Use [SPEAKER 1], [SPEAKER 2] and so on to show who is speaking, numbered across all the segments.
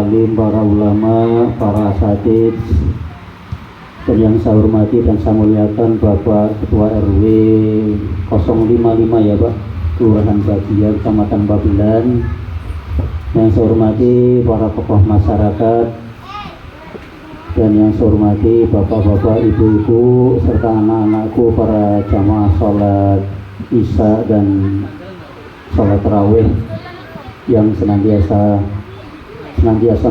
[SPEAKER 1] alim, para ulama, para asatidz, dan yang saya hormati dan saya muliakan Bapak Ketua RW 055 ya Pak, Kelurahan Bagian, Kecamatan Babelan. Yang saya hormati para tokoh masyarakat, dan yang saya hormati bapak-bapak, ibu-ibu, serta anak-anakku, para jamaah sholat isya dan sholat tarawih yang senantiasa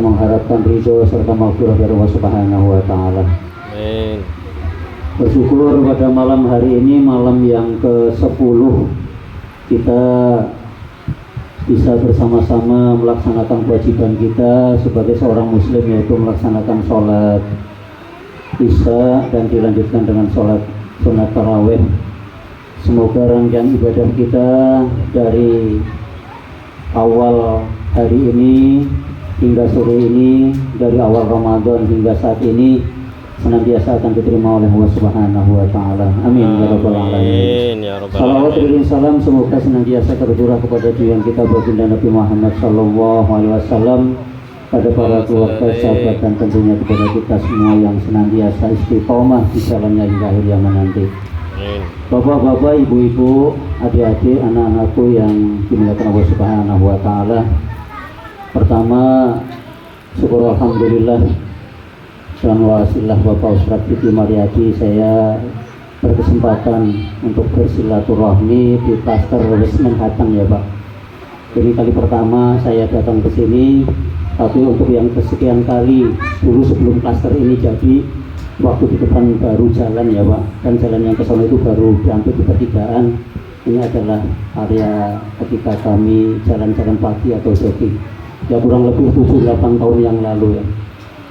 [SPEAKER 1] mengharapkan ridho serta maghfirah dari Allah Subhanahu wa Ta'ala. Bersyukur pada malam hari ini, malam yang ke-10, kita bisa bersama-sama melaksanakan kewajiban kita sebagai seorang muslim, yaitu melaksanakan sholat isya dan dilanjutkan dengan sholat sunat tarawih. Semoga rangkaian ibadah kita dari awal hari ini hingga sore ini, dari awal Ramadan hingga saat ini, senantiasa akan diterima oleh Allah Subhanahu wa Ta'ala. Amin ya rabbal alamin. Salawat dan salam semoga senantiasa tercurah kepada junjungan kita baginda Nabi Muhammad sallallahu alaihi wasallam, pada para keluarga, sahabat, dan tentunya kepada kita semua yang senantiasa istiqomah di jalannya hingga akhir zaman nanti. Bapak-bapak, ibu-ibu, adik-adik, anak-anakku yang dimuliakan Allah Subhanahu wa Ta'ala. Pertama, syukur alhamdulillah dan wasilah Bapak Ustadz Diki Mariadi, saya berkesempatan untuk bersilaturahmi di klaster West Manhattan ya Pak. Ini kali pertama saya datang ke sini, tapi untuk yang kesekian kali. Dulu sebelum klaster ini jadi, waktu di depan baru jalan ya Pak, dan jalan yang ke sana itu baru hampir di pertigaan. Ini adalah area ketika kami jalan-jalan pagi atau jogging, ya kurang lebih 7-8 tahun yang lalu ya.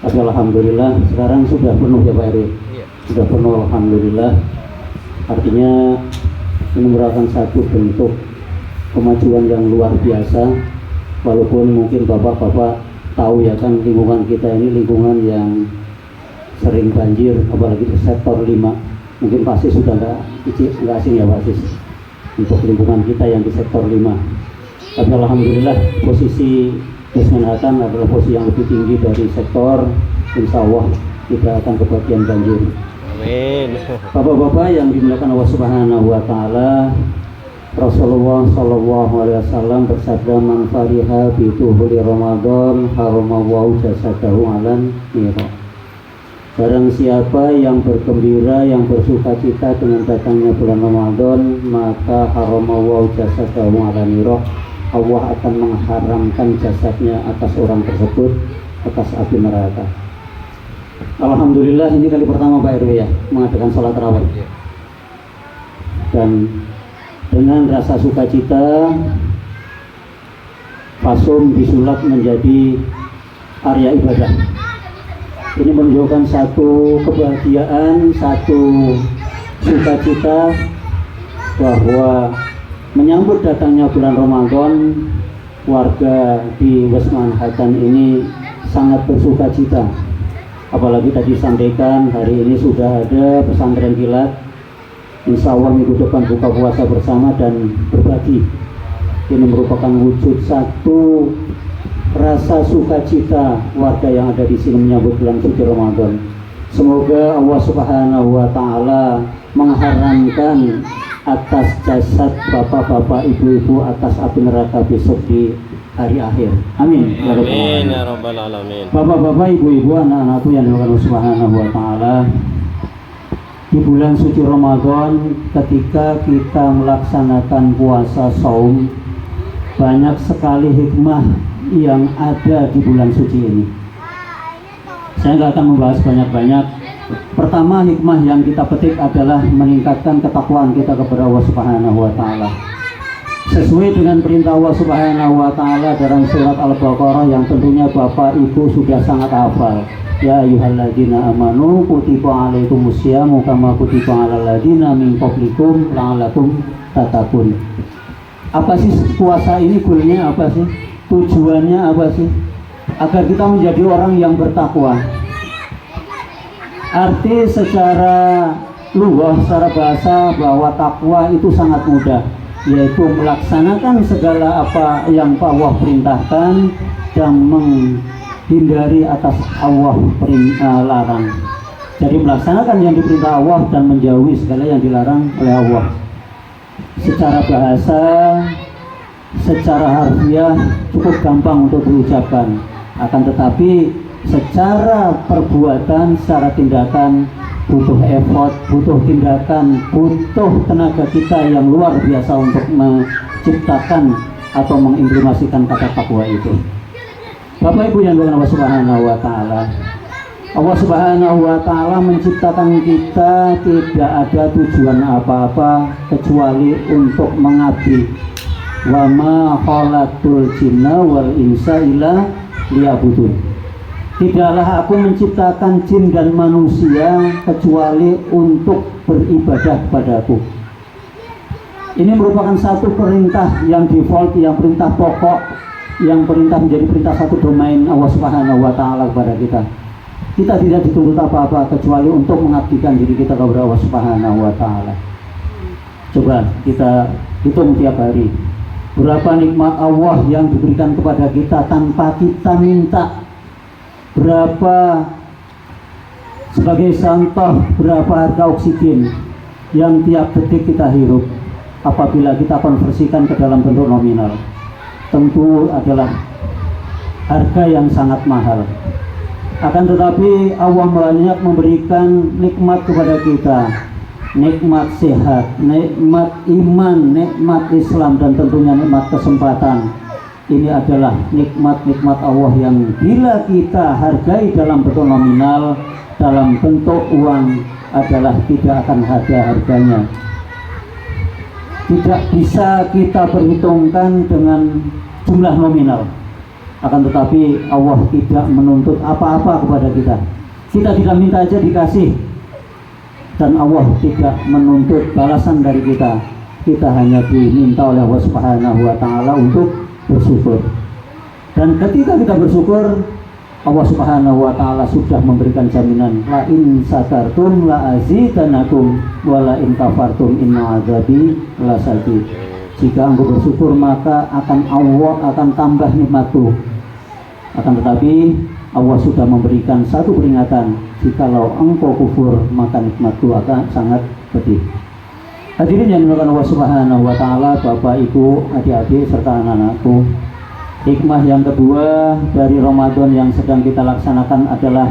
[SPEAKER 1] Tapi alhamdulillah sekarang sudah penuh ya Pak RW. Sudah penuh alhamdulillah. Artinya ini merupakan satu bentuk kemajuan yang luar biasa. Walaupun mungkin bapak-bapak tahu ya kan, lingkungan kita ini lingkungan yang sering banjir, apalagi di sektor 5. Mungkin pasti sudah nggak asing ya Pak Sis, untuk lingkungan kita yang di sektor 5. Tapi alhamdulillah posisi West Manhattan adalah posisi yang lebih tinggi dari sektor. Insya Allah tidak akan kebagian banjir. Amin. Bapak-bapak yang dimuliakan Allah Subhanahu wa Ta'ala, Rasulullah sallallahu alaihi wasallam bersabda, man fariha bi tuhuli Ramadan haramallahu jasadahu alan nira. Barang siapa yang bergembira, yang bersukacita dengan datangnya bulan Ramadan, maka haramallahu jasadahu alan nira. Allah akan mengharamkan jasadnya atas orang tersebut atas api neraka. Alhamdulillah ini kali pertama Pak RW ya mengadakan sholat tarawih. Dan dengan rasa sukacita, Fasum disulap menjadi area ibadah. Ini menunjukkan satu kebahagiaan, satu sukacita bahwa menyambut datangnya bulan Ramadan, warga di West Manhattan ini sangat bersukacita. Apalagi tadi sampaikan hari ini sudah ada pesantren kilat. Insya Allah minggu depan buka puasa bersama dan berbagi. Ini merupakan wujud satu rasa sukacita warga yang ada di sini menyambut bulan suci Ramadan. Semoga Allah Subhanahu wa Ta'ala mengharamkan atas jasad bapak-bapak, ibu-ibu atas api neraka besok di hari akhir. Amin.
[SPEAKER 2] Amin ya rabbal alamin.
[SPEAKER 1] Bapak-bapak, ibu-ibu, anak-anakku yang dimuliakan Allah Subhanahu wa Ta'ala, di bulan suci Ramadan ketika kita melaksanakan puasa saum, banyak sekali hikmah yang ada di bulan suci ini. Saya nggak akan membahas banyak-banyak. Pertama, hikmah yang kita petik adalah meningkatkan ketakwaan kita kepada Allah Subhanahu wa Ta'ala. Sesuai dengan perintah Allah Subhanahu wa Ta'ala dalam surat Al-Baqarah yang tentunya Bapak Ibu sudah sangat hafal. Ya ayyuhalladzina amanu kutiba alaikumusyamu kama kutiba alal ladzina min qablikum la'allakum tattaqun. Apa sih puasa ini? Goalnya apa sih? Tujuannya apa sih? Agar kita menjadi orang yang bertakwa. Arti secara luas, secara bahasa, bahwa takwa itu sangat mudah, yaitu melaksanakan segala apa yang Allah perintahkan dan hindari atas Allah larang. Jadi melaksanakan yang diperintah Allah dan menjauhi segala yang dilarang oleh Allah. Secara bahasa, secara harfiah cukup gampang untuk diucapkan. Akan tetapi secara perbuatan, secara tindakan butuh effort, butuh tindakan, butuh tenaga kita yang luar biasa untuk menciptakan atau mengimplementasikan kata takwa itu. Bapak Ibu yang dimuliakan Allah Subhanahu wa taala. Allah Subhanahu wa taala menciptakan kita tidak ada tujuan apa-apa kecuali untuk mengabdi. Wa ma khalaqtul jinna wal insa illa liya'budun. Tidaklah aku menciptakan jin dan manusia kecuali untuk beribadah kepadaku. Ini merupakan satu perintah yang default, yang perintah pokok, yang perintah menjadi perintah satu domain Allah Subhanahu wa taala kepada kita. Kita tidak dituntut apa-apa kecuali untuk mengabdikan diri kita kepada Allah Subhanahu wa taala. Coba kita hitung tiap hari berapa nikmat Allah yang diberikan kepada kita tanpa kita minta. Berapa, sebagai contoh, berapa harga oksigen yang tiap detik kita hirup apabila kita konversikan ke dalam bentuk nominal. Tentu adalah harga yang sangat mahal. Akan tetapi Allah banyak memberikan nikmat kepada kita, nikmat sehat, nikmat iman, nikmat Islam, dan tentunya nikmat kesempatan. Ini adalah nikmat-nikmat Allah yang bila kita hargai dalam bentuk nominal, dalam bentuk uang, adalah tidak akan ada harganya. Tidak bisa kita perhitungkan dengan jumlah nominal. Akan tetapi Allah tidak menuntut apa-apa kepada kita. Kita tidak minta aja dikasih. Dan Allah tidak menuntut balasan dari kita. Kita hanya diminta oleh Allah Subhanahu wa taala untuk bersyukur. Dan ketika kita bersyukur, Allah Subhanahu wa taala sudah memberikan jaminan, la in sakartum la azidanakum wa la in kafartum inna azabi lasadid. Jika engkau bersyukur maka Allah akan tambah nikmatku. Akan tetapi Allah sudah memberikan satu peringatan, jikalau engkau kufur maka nikmatku akan sangat pedih. Hadirin yang dimuliakan Allah Subhanahu wa taala, Bapak, Ibu, adik-adik serta anak-anakku. Hikmah yang kedua dari Ramadan yang sedang kita laksanakan adalah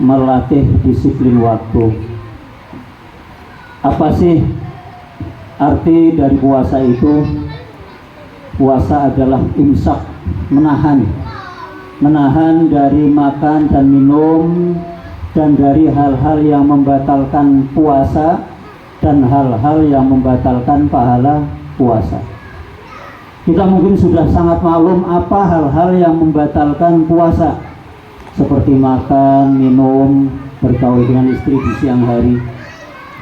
[SPEAKER 1] melatih disiplin waktu. Apa sih arti dari puasa itu? Puasa adalah imsak, menahan dari makan dan minum, dan dari hal-hal yang membatalkan puasa dan hal-hal yang membatalkan pahala puasa. Kita mungkin sudah sangat maklum apa hal-hal yang membatalkan puasa, seperti makan, minum, bergaul dengan istri di siang hari.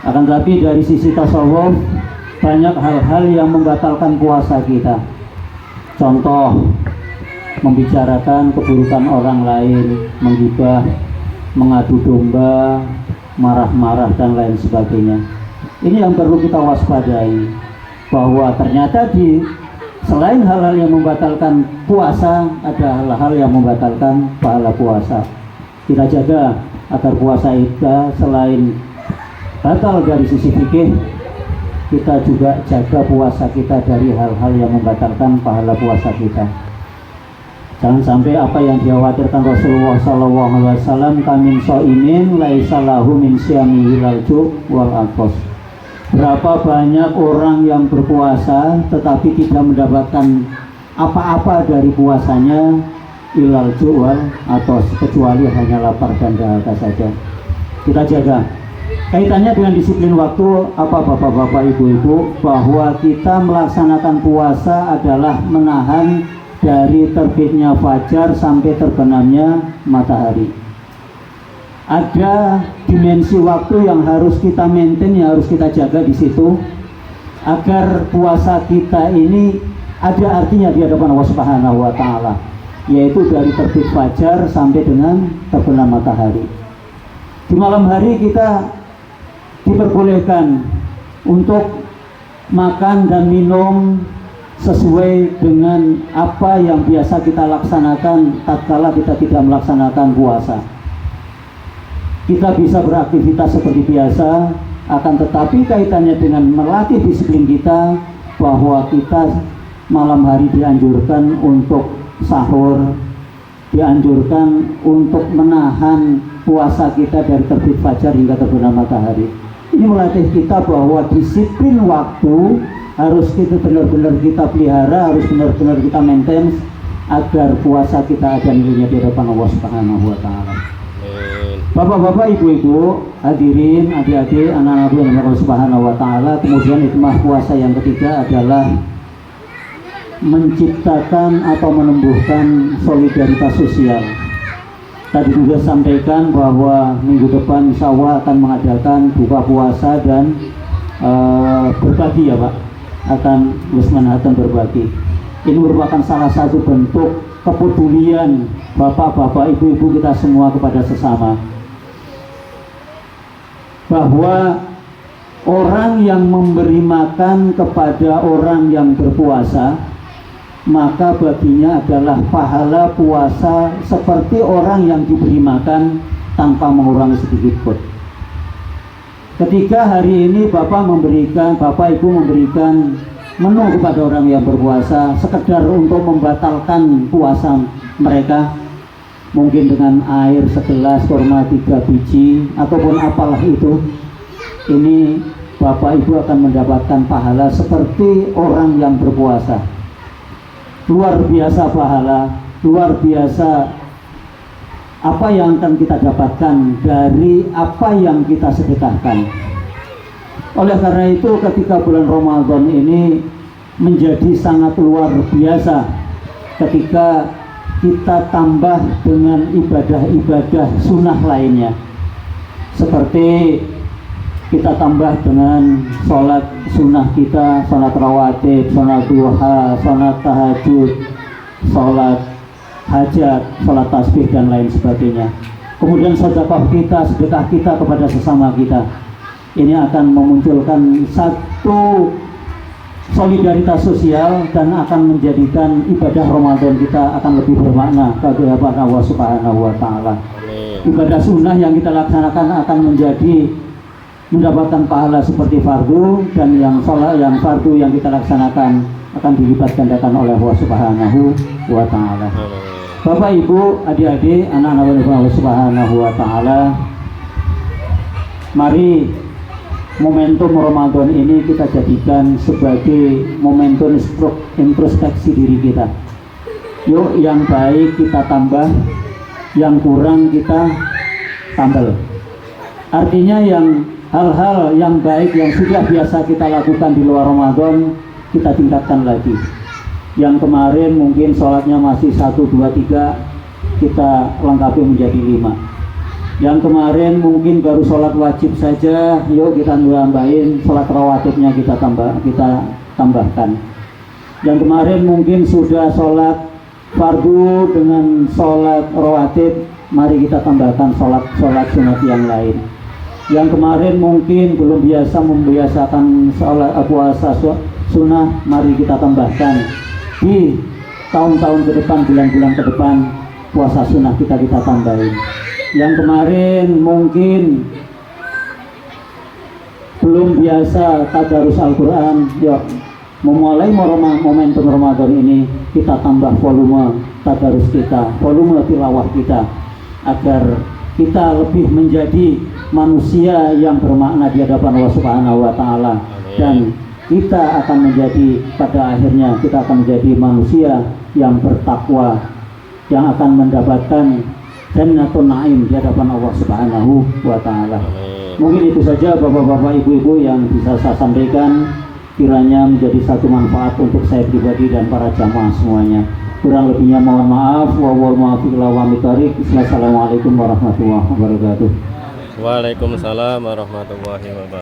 [SPEAKER 1] Akan tetapi dari sisi tasawuf, banyak hal-hal yang membatalkan puasa kita. Contoh, membicarakan keburukan orang lain, menggibah, mengadu domba, marah-marah, dan lain sebagainya. Ini yang perlu kita waspadai, bahwa ternyata selain hal-hal yang membatalkan puasa, ada hal-hal yang membatalkan pahala puasa. Kita jaga agar puasa kita selain batal dari sisi fikih, kita juga jaga puasa kita dari hal-hal yang membatalkan pahala puasa kita. Jangan sampai apa yang dikhawatirkan Rasulullah SAW, kamin so'imin laisa lahu min syamihi lalju wal atos. Berapa banyak orang yang berpuasa tetapi tidak mendapatkan apa-apa dari puasanya, ilal ju'wal atau kecuali hanya lapar dan dahaga saja. Kita jaga. Kaitannya dengan disiplin waktu apa Bapak-bapak, Ibu-ibu, bahwa kita melaksanakan puasa adalah menahan dari terbitnya fajar sampai terbenamnya matahari. Ada dimensi waktu yang harus kita maintain, yang harus kita jaga di situ, agar puasa kita ini ada artinya di hadapan Allah Subhanahu wa taala, yaitu dari terbit fajar sampai dengan terbenam matahari. Di malam hari kita diperbolehkan untuk makan dan minum sesuai dengan apa yang biasa kita laksanakan tatkala kita tidak melaksanakan puasa. Kita bisa beraktivitas seperti biasa, akan tetapi kaitannya dengan melatih disiplin kita, bahwa kita malam hari dianjurkan untuk sahur, dianjurkan untuk menahan puasa kita dari terbit fajar hingga terbenam matahari. Ini melatih kita bahwa disiplin waktu harus kita benar-benar kita pelihara, harus benar-benar kita maintain agar puasa kita ada nilainya di hadapan Allah Subhanahu wa taala. Bapak-bapak, ibu-ibu, hadirin, adik-adik, anak-anak yang Allah Subhanahu wa taala, kemudian hikmah puasa yang ketiga adalah menciptakan atau menumbuhkan solidaritas sosial. Tadi juga sampaikan bahwa minggu depan insya Allah akan mengadakan buka puasa dan berbagi ya Pak, akan Wismanatan berbagi. Ini merupakan salah satu bentuk kepedulian bapak-bapak, ibu-ibu kita semua kepada sesama, bahwa orang yang memberi makan kepada orang yang berpuasa, maka baginya adalah pahala puasa seperti orang yang diberi makan tanpa mengurangi sedikit pun. Ketika hari ini Bapak Ibu memberikan menu kepada orang yang berpuasa sekedar untuk membatalkan puasa mereka, mungkin dengan air segelas, kurma 3 biji, ataupun apalah itu, ini Bapak Ibu akan mendapatkan pahala seperti orang yang berpuasa. Luar biasa pahala, luar biasa apa yang akan kita dapatkan dari apa yang kita sedekahkan. Oleh karena itu, ketika bulan Ramadan ini menjadi sangat luar biasa ketika kita tambah dengan ibadah-ibadah sunnah lainnya, seperti kita tambah dengan sholat sunnah kita, sholat rawatib, sholat duha, sholat tahajud, sholat hajat, sholat tasbih dan lain sebagainya. Kemudian sedekah kita kepada sesama kita, ini akan memunculkan satu solidaritas sosial dan akan menjadikan ibadah Ramadan kita akan lebih bermakna bagi Allah Subhanahu wa taala. Ibadah sunnah yang kita laksanakan akan mendapatkan pahala seperti fardu, dan yang fardu yang kita laksanakan akan dilipat gandakan oleh Allah Subhanahu wa taala. Bapak Ibu, adik-adik, anak-anak Allah Subhanahu wa taala, mari momentum Ramadan ini kita jadikan sebagai momentum introspeksi diri kita. Yuk, yang baik kita tambah, yang kurang kita tambal. Artinya hal-hal yang baik yang sudah biasa kita lakukan di luar Ramadan, kita tingkatkan lagi. Yang kemarin mungkin sholatnya masih 1, 2, 3, kita lengkapi menjadi 5. Yang kemarin mungkin baru sholat wajib saja, yuk kita nambahin sholat rawatibnya, kita tambahkan. Yang kemarin mungkin sudah sholat fardu dengan sholat rawatib, mari kita tambahkan sholat sunat yang lain. Yang kemarin mungkin belum biasa membiasakan sholat puasa sunnah, mari kita tambahkan di tahun-tahun ke depan, bulan-bulan ke depan, puasa sunnah kita tambahin. Yang kemarin mungkin belum biasa tadarus Al-Quran, yuk memulai momentum Ramadan ini kita tambah volume tadarus kita, volume tilawah kita, agar kita lebih menjadi manusia yang bermakna di hadapan Allah Subhanahu wa taala, dan kita akan menjadi, pada akhirnya kita akan menjadi manusia yang bertakwa, yang akan mendapatkan Jannatul Naim di hadapan Allah Subhanahu wa taala. Mungkin itu saja bapak-bapak, ibu-ibu yang bisa saya sampaikan, kiranya menjadi satu manfaat untuk saya pribadi dan para jamaah semuanya. Kurang lebihnya mohon maaf. Wassalamualaikum warahmatullahi wabarakatuh.
[SPEAKER 2] Waalaikumsalam warahmatullahi wabarakatuh.